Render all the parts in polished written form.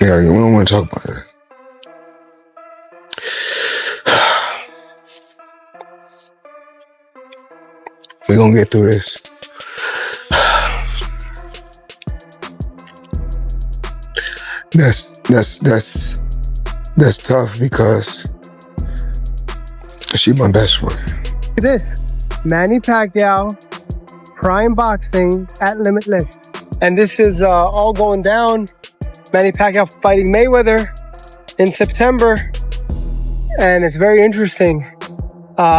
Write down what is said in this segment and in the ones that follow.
Yeah, we don't want to talk about that. We're gonna get through this. That's tough because she's my best friend. Look at this. Manny Pacquiao, Prime Boxing at Limitless. And this is all going down. Manny Pacquiao fighting Mayweather in September. And it's very interesting.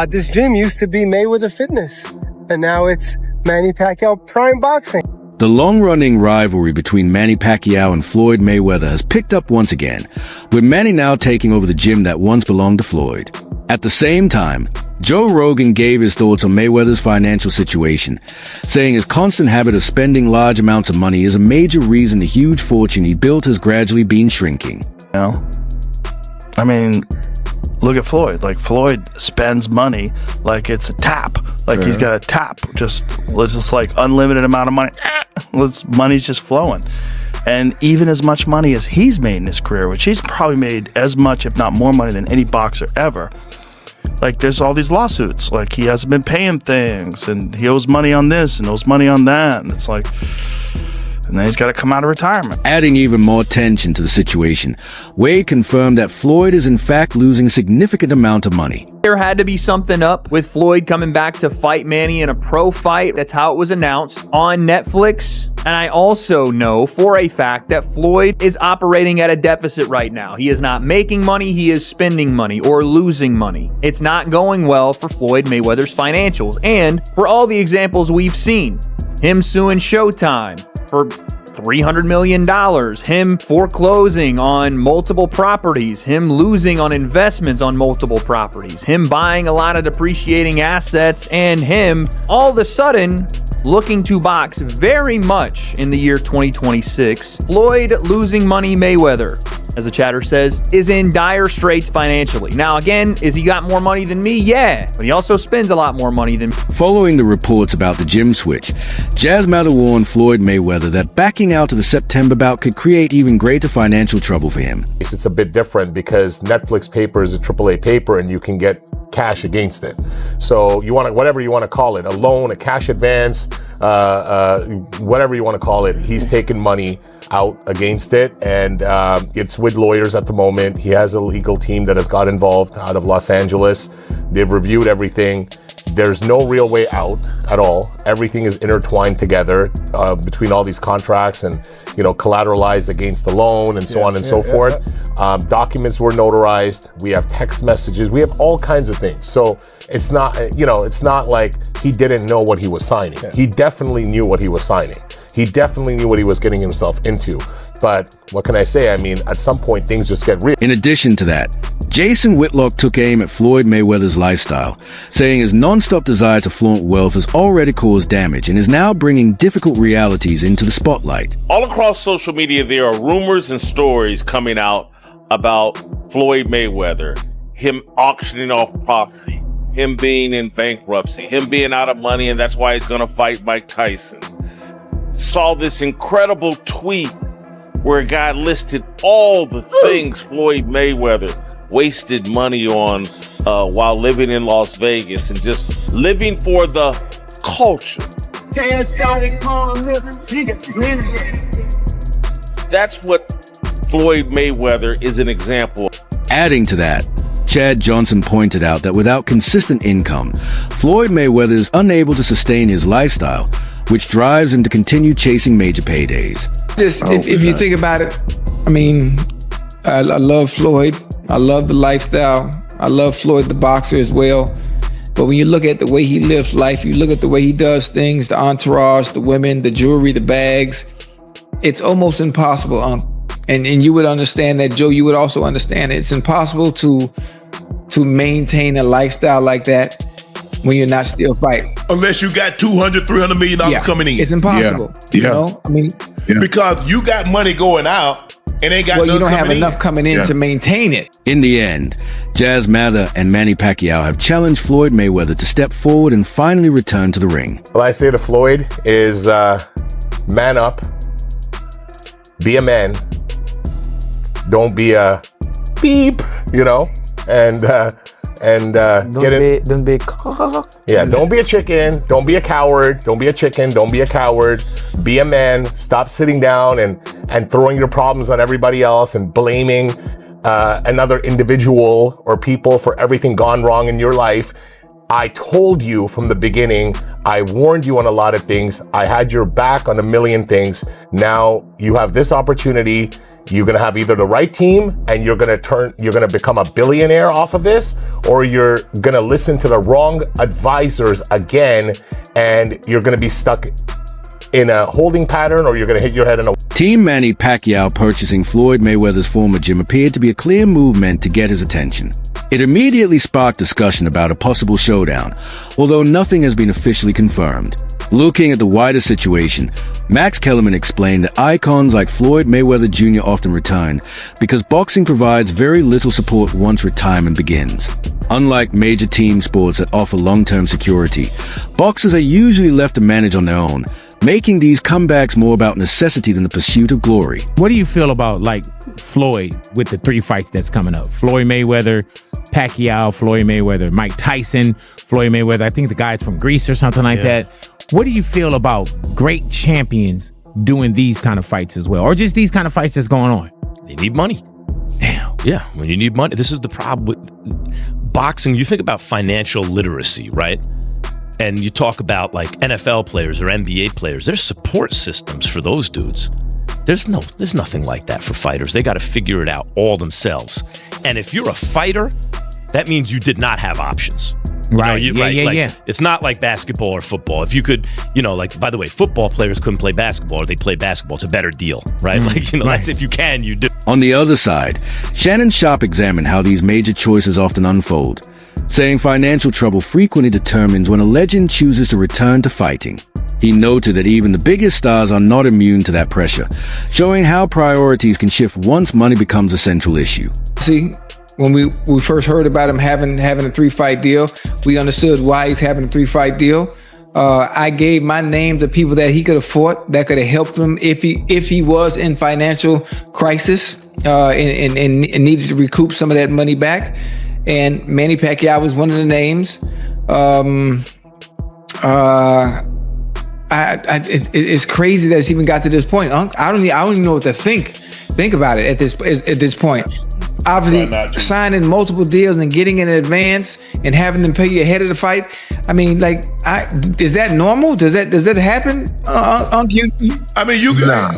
This gym used to be Mayweather Fitness. And now it's Manny Pacquiao Prime Boxing. The long-running rivalry between Manny Pacquiao and Floyd Mayweather has picked up once again, with Manny now taking over the gym that once belonged to Floyd. At the same time, Joe Rogan gave his thoughts on Mayweather's financial situation, saying his constant habit of spending large amounts of money is a major reason the huge fortune he built has gradually been shrinking. You know? I mean, look at Floyd. Like, Floyd spends money like it's a tap. Like, he's got a tap. Just like unlimited amount of money. Money's just flowing. And even as much money as he's made in his career, which he's probably made as much, if not more money than any boxer ever. Like, there's all these lawsuits. Like, he hasn't been paying things, and he owes money on this and owes money on that. And it's like, and then he's got to come out of retirement. Adding even more tension to the situation, Wade confirmed that Floyd is in fact losing a significant amount of money. There had to be something up with Floyd coming back to fight Manny in a pro fight. That's how it was announced on Netflix. And I also know for a fact that Floyd is operating at a deficit right now. He is not making money, he is spending money or losing money. It's not going well for Floyd Mayweather's financials. And for all the examples we've seen, him suing Showtime for $300 million, him foreclosing on multiple properties, him losing on investments on multiple properties, him buying a lot of depreciating assets, and him all of a sudden looking to box very much in the year 2026. Floyd losing money Mayweather, as the chatter says, is in dire straits financially. Now again, is he got more money than me? Yeah, but he also spends a lot more money than me. Following the reports about the gym switch, Jazz Matter warned Floyd Mayweather that backing out of the September bout could create even greater financial trouble for him. It's a bit different because Netflix paper is a AAA paper and you can get cash against it. So you want to, whatever you want to call it, a loan, a cash advance, whatever you want to call it, he's taking money out against it, and it's with lawyers at the moment. He has a legal team that has got involved out of Los Angeles. They've reviewed everything. There's no real way out at all. Everything is intertwined together between all these contracts and, you know, collateralized against the loan and so on and so forth. Documents were notarized. We have text messages. We have all kinds of things. So it's not, you know, it's not like he didn't know what he was signing. He definitely knew what he was signing. He definitely knew what he was getting himself into. But what can I say? I mean, at some point, things just get real. In addition to that, Jason Whitlock took aim at Floyd Mayweather's lifestyle, saying his non-stop desire to flaunt wealth has already caused damage and is now bringing difficult realities into the spotlight. All across social media, there are rumors and stories coming out about Floyd Mayweather, him auctioning off property, him being in bankruptcy, him being out of money, and that's why he's going to fight Mike Tyson. Saw this incredible tweet where a guy listed all the things Floyd Mayweather wasted money on while living in Las Vegas and just living for the culture. That's what Floyd Mayweather is an example. Adding to that, Chad Johnson pointed out that without consistent income, Floyd Mayweather is unable to sustain his lifestyle, which drives him to continue chasing major paydays. If you think about it, I mean, I love Floyd. I love the lifestyle. I love Floyd, the boxer, as well. But when you look at the way he lives life, you look at the way he does things, the entourage, the women, the jewelry, the bags, it's almost impossible. And you would understand that, Joe, you would also understand it. It's impossible to maintain a lifestyle like that when you're not still fighting. Unless you got $200-300 million coming in. It's impossible. You know? I mean, because you got money going out and ain't got well, you don't have enough coming in to maintain it. In the end, Jazz Matter and Manny Pacquiao have challenged Floyd Mayweather to step forward and finally return to the ring. What I say to Floyd is man up, be a man, don't be a beep, you know, and get it. Don't be. Yeah, don't be a chicken. Don't be a coward. Don't be a chicken. Don't be a coward. Be a man. Stop sitting down and throwing your problems on everybody else and blaming another individual or people for everything gone wrong in your life. I told you from the beginning, I warned you on a lot of things. I had your back on a million things. Now you have this opportunity. You're going to have either the right team and you're going to become a billionaire off of this, or you're going to listen to the wrong advisors again and you're going to be stuck in a holding pattern, or you're going to hit your head in a... Team Manny Pacquiao purchasing Floyd Mayweather's former gym appeared to be a clear move meant to get his attention. It immediately sparked discussion about a possible showdown, although nothing has been officially confirmed. Looking at the wider situation, Max Kellerman explained that icons like Floyd Mayweather Jr. often return because boxing provides very little support once retirement begins. Unlike major team sports that offer long-term security, boxers are usually left to manage on their own, making these comebacks more about necessity than the pursuit of glory. What do you feel about, like, Floyd with the 3 fights that's coming up? Floyd Mayweather, Pacquiao, Floyd Mayweather, Mike Tyson, Floyd Mayweather. I think the guy's from Greece or something like that. What do you feel about great champions doing these kind of fights as well? Or just these kind of fights that's going on? They need money. Damn. Yeah, when you need money. This is the problem with boxing. You think about financial literacy, right? And you talk about like NFL players or NBA players. There's support systems for those dudes. There's nothing like that for fighters. They got to figure it out all themselves. And if you're a fighter, that means you did not have options. Right. Yeah. It's not like basketball or football. If you could, like, by the way, football players couldn't play basketball, or they play basketball. It's a better deal, right? That's if you can, you do. On the other side, Shannon Sharp examined how these major choices often unfold, saying financial trouble frequently determines when a legend chooses to return to fighting. He noted that even the biggest stars are not immune to that pressure, showing how priorities can shift once money becomes a central issue. See, when we first heard about him having a 3-fight deal, we understood why he's having a 3-fight deal. I gave my names of people that he could have fought, that could have helped him if he was in financial crisis and needed to recoup some of that money back. And Manny Pacquiao was one of the names. It's crazy that it's even got to this point. I don't even know what to think about it at this point. Obviously, signing multiple deals and getting in advance and having them pay you ahead of the fight. I mean, like, is that normal? Does that happen? I mean, you. Nah.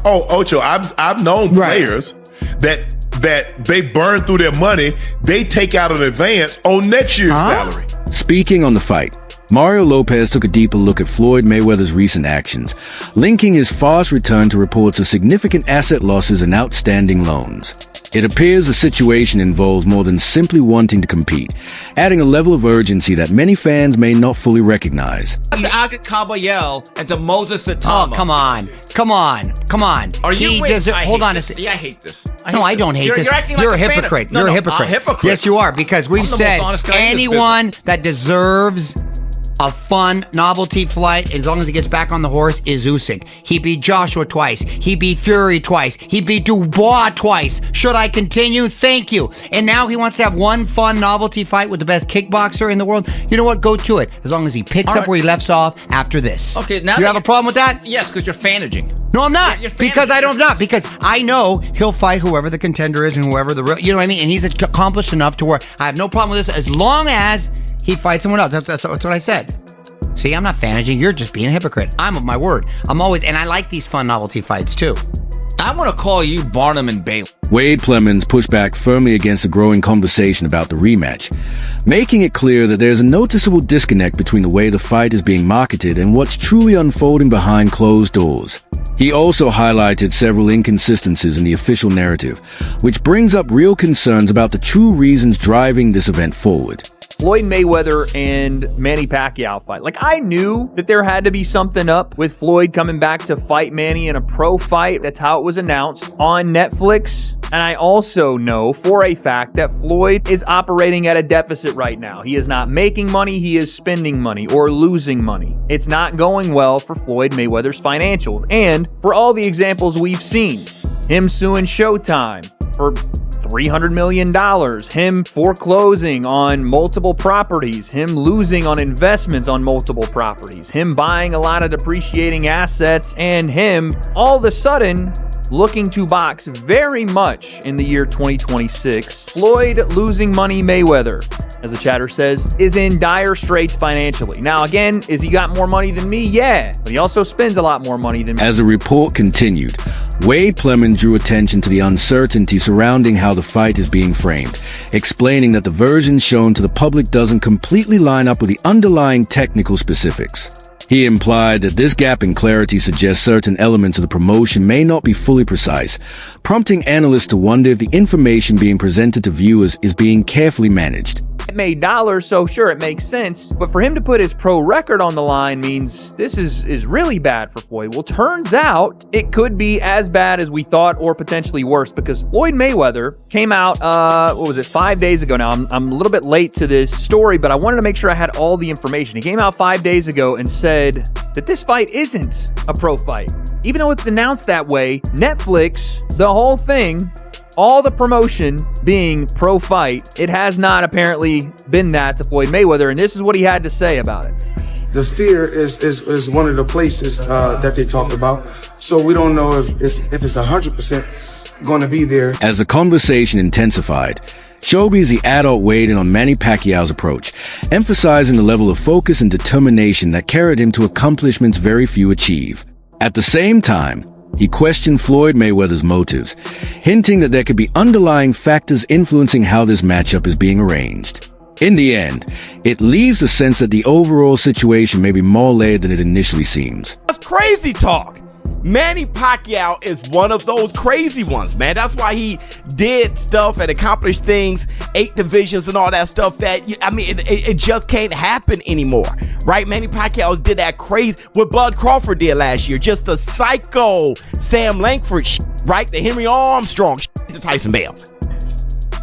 Ocho. I've known players that they burn through their money. They take out an advance on next year's salary. Speaking on the fight, Mario Lopez took a deeper look at Floyd Mayweather's recent actions, linking his fast return to reports of significant asset losses and outstanding loans. It appears the situation involves more than simply wanting to compete, adding a level of urgency that many fans may not fully recognize. To Agat Caballel and to Moses Satama. Oh, come on. Are you? Hold on a second. I hate this. I don't hate this. You're a hypocrite. You're a hypocrite. Yes, you are, because we've said anyone that deserves a fun novelty fight, as long as he gets back on the horse, is Usyk. He beat Joshua twice. He beat Fury twice. He beat Dubois twice. Should I continue? Thank you. And now he wants to have one fun novelty fight with the best kickboxer in the world. You know what? Go to it. As long as he picks up where he left off after this. Okay, now you have a problem with that? Yes, because you're fanaging. No, I'm not. Because I know he'll fight whoever the contender is and whoever the real, you know what I mean? And he's accomplished enough to where I have no problem with this as long as he fights someone else. That's what I said. See, I'm not fanaging. You're just being a hypocrite. I'm of my word. And I like these fun novelty fights too. I want to call you Barnum and Bailey. Wade Plemons pushed back firmly against the growing conversation about the rematch, making it clear that there's a noticeable disconnect between the way the fight is being marketed and what's truly unfolding behind closed doors. He also highlighted several inconsistencies in the official narrative, which brings up real concerns about the true reasons driving this event forward. Floyd Mayweather and Manny Pacquiao fight. Like, I knew that there had to be something up with Floyd coming back to fight Manny in a pro fight. That's how it was announced on Netflix. And I also know for a fact that Floyd is operating at a deficit right now. He is not making money, he is spending money or losing money. It's not going well for Floyd Mayweather's financials and for all the examples we've seen. him suing Showtime for $300 million, him foreclosing on multiple properties, him losing on investments on multiple properties, him buying a lot of depreciating assets, and him all of a sudden looking to box very much in the year 2026. Floyd losing money Mayweather, as the chatter says, is in dire straits financially. Now, again, is he got more money than me? Yeah, but he also spends a lot more money than me. As the report continued, Wade Plemons drew attention to the uncertainty surrounding how the fight is being framed, explaining that the version shown to the public doesn't completely line up with the underlying technical specifics. He implied that this gap in clarity suggests certain elements of the promotion may not be fully precise, prompting analysts to wonder if the information being presented to viewers is being carefully managed. It made dollars, so sure, it makes sense. But for him to put his pro record on the line means this is really bad for Floyd. Well, turns out it could be as bad as we thought, or potentially worse, because Floyd Mayweather came out, 5 days ago now. I'm a little bit late to this story, but I wanted to make sure I had all the information. He came out 5 days ago and said that this fight isn't a pro fight. Even though it's announced that way, Netflix, the whole thing, all the promotion being pro-fight, it has not apparently been that to Floyd Mayweather, and this is what he had to say about it. The Sphere is one of the places that they talked about, so we don't know if it's 100% going to be there. As the conversation intensified, Showbiz the adult weighed in on Manny Pacquiao's approach, emphasizing the level of focus and determination that carried him to accomplishments very few achieve. At the same time, he questioned Floyd Mayweather's motives, hinting that there could be underlying factors influencing how this matchup is being arranged. In the end, it leaves the sense that the overall situation may be more layered than it initially seems. That's crazy talk. Manny Pacquiao is one of those crazy ones, man. That's why he did stuff and accomplished things, 8 divisions and all that stuff that, it just can't happen anymore, right? Manny Pacquiao did that crazy, what Bud Crawford did last year, just the psycho Sam Langford right? The Henry Armstrong the Tyson Bale.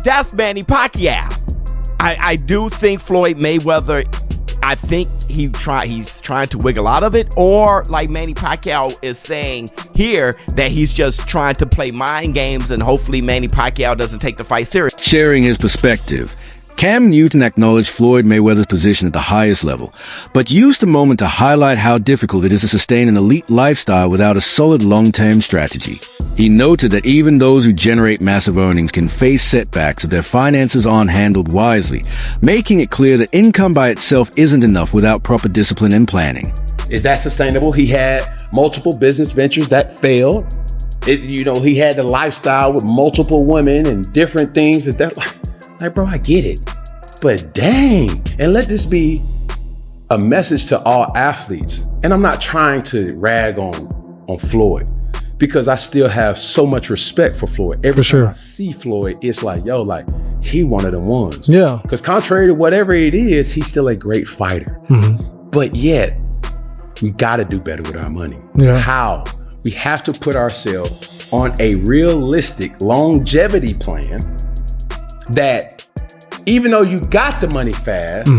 That's Manny Pacquiao. I do think Floyd Mayweather, I think he's trying to wiggle out of it, or like Manny Pacquiao is saying here, that he's just trying to play mind games, and hopefully Manny Pacquiao doesn't take the fight serious. Sharing his perspective, Cam Newton acknowledged Floyd Mayweather's position at the highest level, but used the moment to highlight how difficult it is to sustain an elite lifestyle without a solid long-term strategy. He noted that even those who generate massive earnings can face setbacks if their finances aren't handled wisely, making it clear that income by itself isn't enough without proper discipline and planning. Is that sustainable? He had multiple business ventures that failed. He had the lifestyle with multiple women and different things like, bro, I get it, but dang. And let this be a message to all athletes. And I'm not trying to rag on Floyd, because I still have so much respect for Floyd. Every time I see Floyd, it's like, he one of them ones. Yeah. Because contrary to whatever it is, he's still a great fighter. Mm-hmm. But yet, we got to do better with our money. Yeah. How? We have to put ourselves on a realistic longevity plan that even though you got the money fast,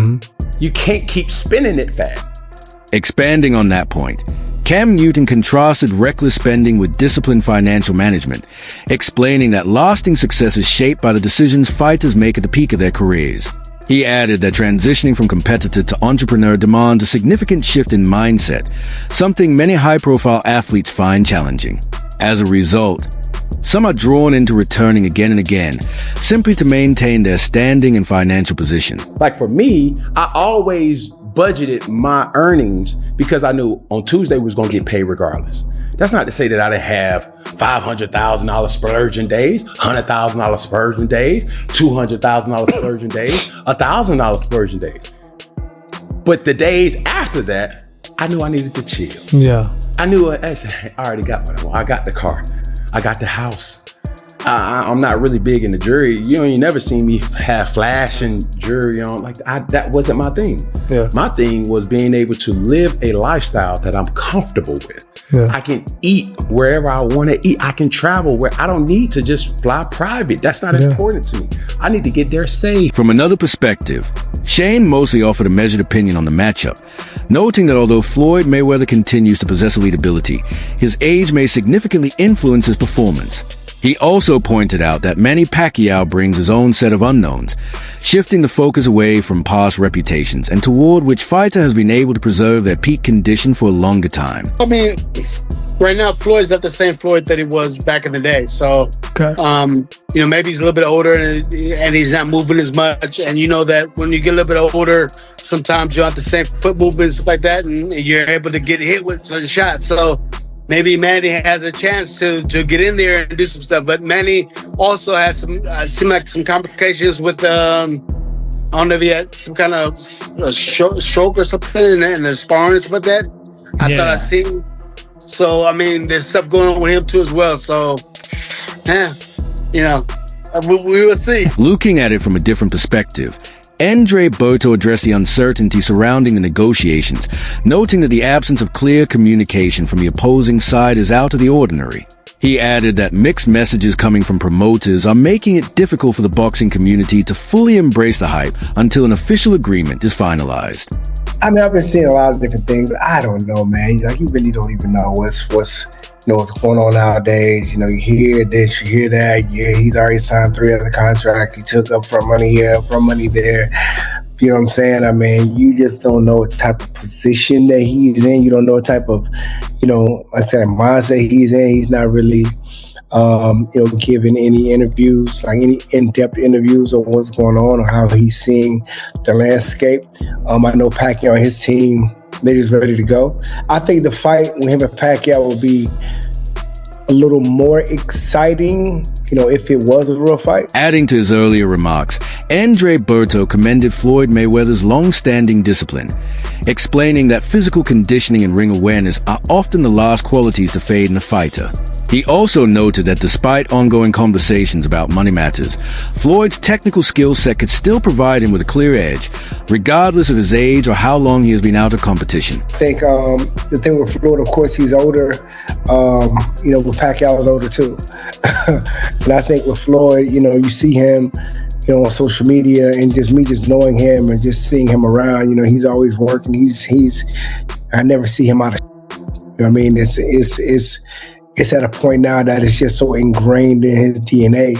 you can't keep spending it fast. Expanding on that point, Cam Newton contrasted reckless spending with disciplined financial management, explaining that lasting success is shaped by the decisions fighters make at the peak of their careers. He added that transitioning from competitor to entrepreneur demands a significant shift in mindset, something many high-profile athletes find challenging. As a result, some are drawn into returning again and again, simply to maintain their standing and financial position. Like for me, I always budgeted my earnings because I knew on Tuesday we was going to get paid regardless. That's not to say that I didn't have $500,000 splurging days, $100,000 splurging days, $200,000 splurging days, $1,000 splurging days. But the days after that, I knew I needed to chill. Yeah. I knew I already got what I want. I got the car. I got the house. I'm not really big in the jewelry. You never seen me have flashing jewelry on. That wasn't my thing. Yeah. My thing was being able to live a lifestyle that I'm comfortable with. Yeah. I can eat wherever I want to eat. I can travel where I don't need to just fly private. That's not important to me. I need to get there safe. From another perspective, Shane Mosley offered a measured opinion on the matchup, noting that although Floyd Mayweather continues to possess elite ability, his age may significantly influence his performance. He also pointed out that Manny Pacquiao brings his own set of unknowns, shifting the focus away from past reputations and toward which fighter has been able to preserve their peak condition for a longer time. I mean, right now, Floyd's not the same Floyd that he was back in the day. So, you know, maybe he's a little bit older and he's not moving as much. And you know that when you get a little bit older, sometimes you don't have the same foot movements, stuff like that, and you're able to get hit with certain shots. So maybe Manny has a chance to get in there and do some stuff. But Manny also had some, seemed like some complications with, I don't know if he had some kind of a stroke or something in the sparring, something like that. I thought I seen. So, I mean, there's stuff going on with him too as well. So, you know, we will see. Looking at it from a different perspective, Andre Berto addressed the uncertainty surrounding the negotiations, noting that the absence of clear communication from the opposing side is out of the ordinary. He added that mixed messages coming from promoters are making it difficult for the boxing community to fully embrace the hype until an official agreement is finalized. I mean, I've been seeing a lot of different things. I don't know, man. Like, you really don't even know what's going on nowadays. You know, you hear this, you hear that. Yeah, he's already signed 3 other contracts. He took up front money here, front money there. You know what I'm saying? I mean, you just don't know what type of position that he's in. You don't know what type of, you know, like I said, mindset he's in. He's not really, giving any interviews, like any in-depth interviews on what's going on or how he's seeing the landscape. I know Pacquiao and his team, they're just ready to go. I think the fight with him and Pacquiao will be a little more exciting, you know, if it was a real fight. Adding to his earlier remarks, Andre Berto commended Floyd Mayweather's long-standing discipline, explaining that physical conditioning and ring awareness are often the last qualities to fade in a fighter. He also noted that despite ongoing conversations about money matters, Floyd's technical skill set could still provide him with a clear edge, regardless of his age or how long he has been out of competition. I think the thing with Floyd, of course, he's older. With Pacquiao is older too. And I think with Floyd, you know, you see him, you know, on social media, and just knowing him and just seeing him around, you know, he's always working. I never see him out of. You know what I mean, it's at a point now that it's just so ingrained in his DNA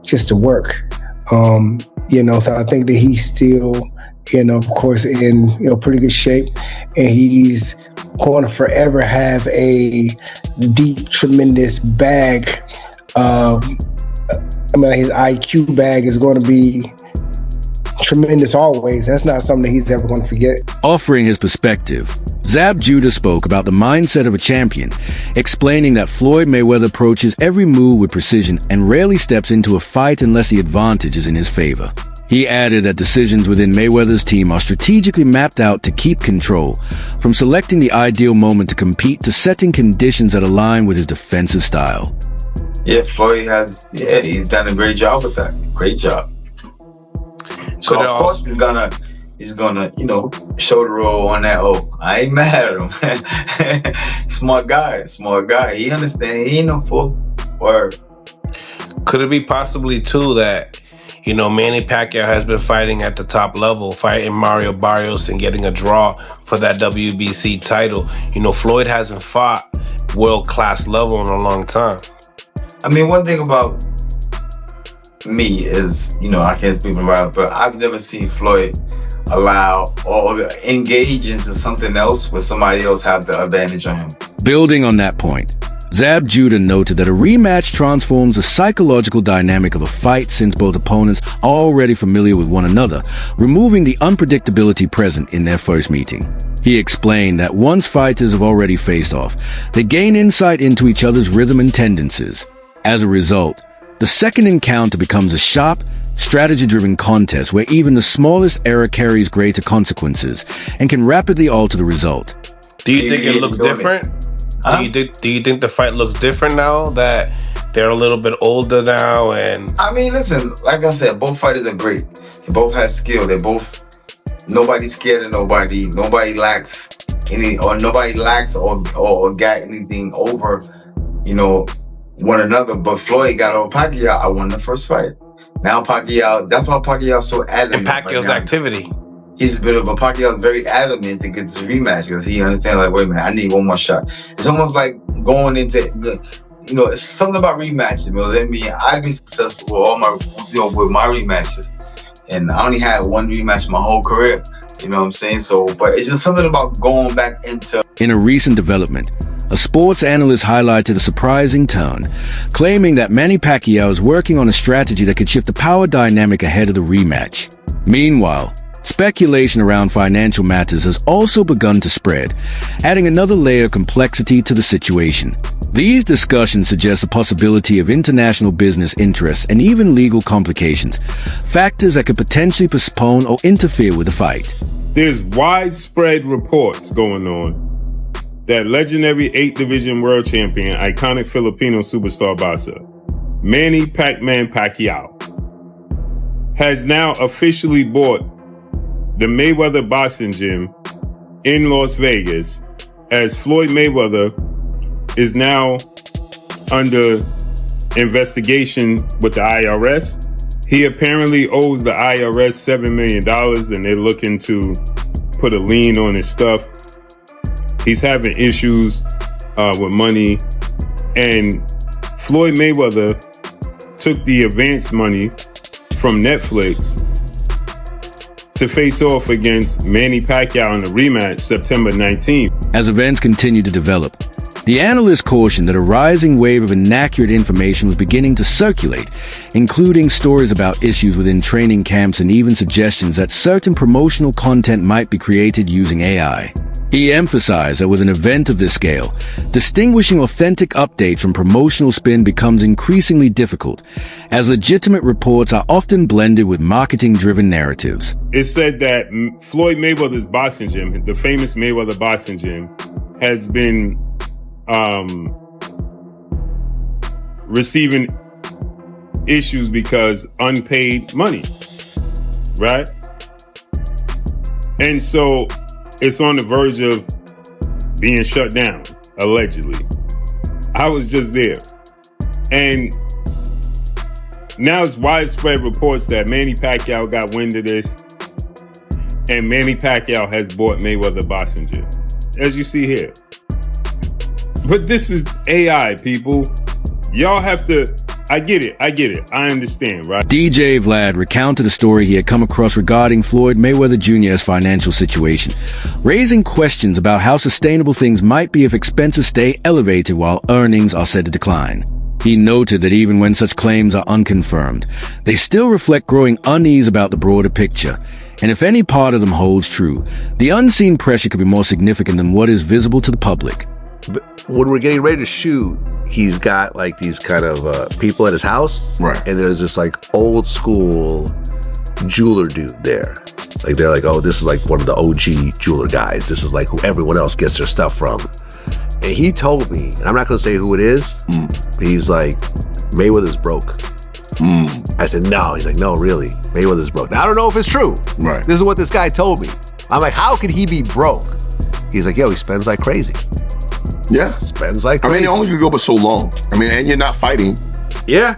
just to work. So I think that he's still, of course, in, pretty good shape, and he's going to forever have a deep, tremendous bag. His IQ bag is going to be tremendous always. That's not something that he's ever going to forget. Offering his perspective, Zab Judah spoke about the mindset of a champion, explaining that Floyd Mayweather approaches every move with precision and rarely steps into a fight unless the advantage is in his favor. He added that decisions within Mayweather's team are strategically mapped out to keep control, from selecting the ideal moment to compete to setting conditions that align with his defensive style. Yeah, Floyd he's done a great job with that. Great job. So of course he's gonna, show the role on that. Oh, I ain't mad at him. Smart guy. He understand. He ain't no fool. Word. Could it be possibly too that, Manny Pacquiao has been fighting at the top level, fighting Mario Barrios and getting a draw for that WBC title? Floyd hasn't fought world-class level in a long time. I mean, one thing about me is, I can't speak about it, but I've never seen Floyd allow or engage into something else where somebody else have the advantage on him. Building on that point, Zab Judah noted that a rematch transforms the psychological dynamic of a fight since both opponents are already familiar with one another, removing the unpredictability present in their first meeting. He explained that once fighters have already faced off, they gain insight into each other's rhythm and tendencies. As a result, the second encounter becomes a sharp, strategy-driven contest where even the smallest error carries greater consequences and can rapidly alter the result. Do you think it looks different? Huh? Do you think the fight looks different now that they're a little bit older now? And I mean, listen, like I said, both fighters are great. They both have skill. Nobody's scared of nobody. Nobody lacks or got anything over, one another. But Floyd got over Pacquiao. I won the first fight. Now Pacquiao, that's why Pacquiao's so adamant. And Pacquiao's activity. He's Pacquiao's very adamant to get this rematch because he understands, like, wait a minute, I need one more shot. It's almost like going into you know, it's something about rematches. You know, I mean, I've been successful with all my, you know, with my rematches, and I only had one rematch my whole career. You know what I'm saying? So, but it's just something about going back into. In a recent development, a sports analyst highlighted a surprising turn, claiming that Manny Pacquiao is working on a strategy that could shift the power dynamic ahead of the rematch. Meanwhile, speculation around financial matters has also begun to spread, adding another layer of complexity to the situation. These discussions suggest a possibility of international business interests and even legal complications, factors that could potentially postpone or interfere with the fight. There's widespread reports going on that legendary 8th Division World Champion, iconic Filipino superstar boxer, Manny Pac-Man Pacquiao, has now officially bought the Mayweather boxing gym in Las Vegas, as Floyd Mayweather is now under investigation with the IRS. He apparently owes the IRS $7 million, and they're looking to put a lien on his stuff. He's having issues with money, and Floyd Mayweather took the advance money from Netflix to face off against Manny Pacquiao in a rematch September 19th. As events continue to develop, the analyst cautioned that a rising wave of inaccurate information was beginning to circulate, including stories about issues within training camps and even suggestions that certain promotional content might be created using AI. He emphasized that with an event of this scale, distinguishing authentic updates from promotional spin becomes increasingly difficult, as legitimate reports are often blended with marketing-driven narratives. It said that Floyd Mayweather's boxing gym, the famous Mayweather boxing gym, has been receiving issues because unpaid money, right? And so it's on the verge of being shut down, allegedly. I was just there. And now it's widespread reports that Manny Pacquiao got wind of this, and Manny Pacquiao has bought Mayweather boxing gym, as you see here. But this is AI, people. Y'all have to, I get it, I understand, right? DJ Vlad recounted a story he had come across regarding Floyd Mayweather Jr.'s financial situation, raising questions about how sustainable things might be if expenses stay elevated while earnings are set to decline. He noted that even when such claims are unconfirmed, they still reflect growing unease about the broader picture, and if any part of them holds true, the unseen pressure could be more significant than what is visible to the public. But when we're getting ready to shoot, he's got like these kind of people at his house, right? And there's this like old school jeweler dude there. Like they're like, oh, this is like one of the OG jeweler guys. This is like who everyone else gets their stuff from. And he told me, and I'm not gonna say who it is. He's like, Mayweather's broke. I said, no. He's like, no, really, Mayweather's broke. Now I don't know if it's true. Right. This is what this guy told me. I'm like, how could he be broke? He's like, yo, he spends like crazy. Yeah. Spends like crazy. I mean, it only can go but so long. I mean, and you're not fighting. Yeah.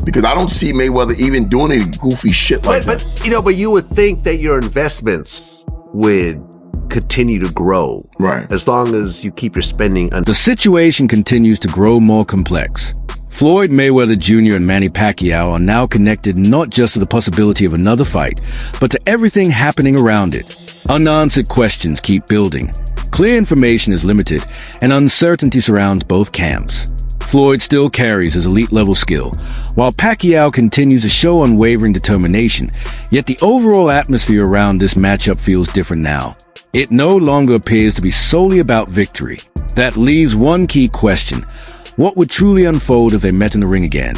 Because I don't see Mayweather even doing any goofy shit like that. But you would think that your investments would continue to grow. Right. As long as you keep your spending under. The situation continues to grow more complex. Floyd Mayweather Jr. and Manny Pacquiao are now connected not just to the possibility of another fight, but to everything happening around it. Unanswered questions keep building. Clear information is limited, and uncertainty surrounds both camps. Floyd still carries his elite-level skill, while Pacquiao continues to show unwavering determination, yet the overall atmosphere around this matchup feels different now. It no longer appears to be solely about victory. That leaves one key question: what would truly unfold if they met in the ring again?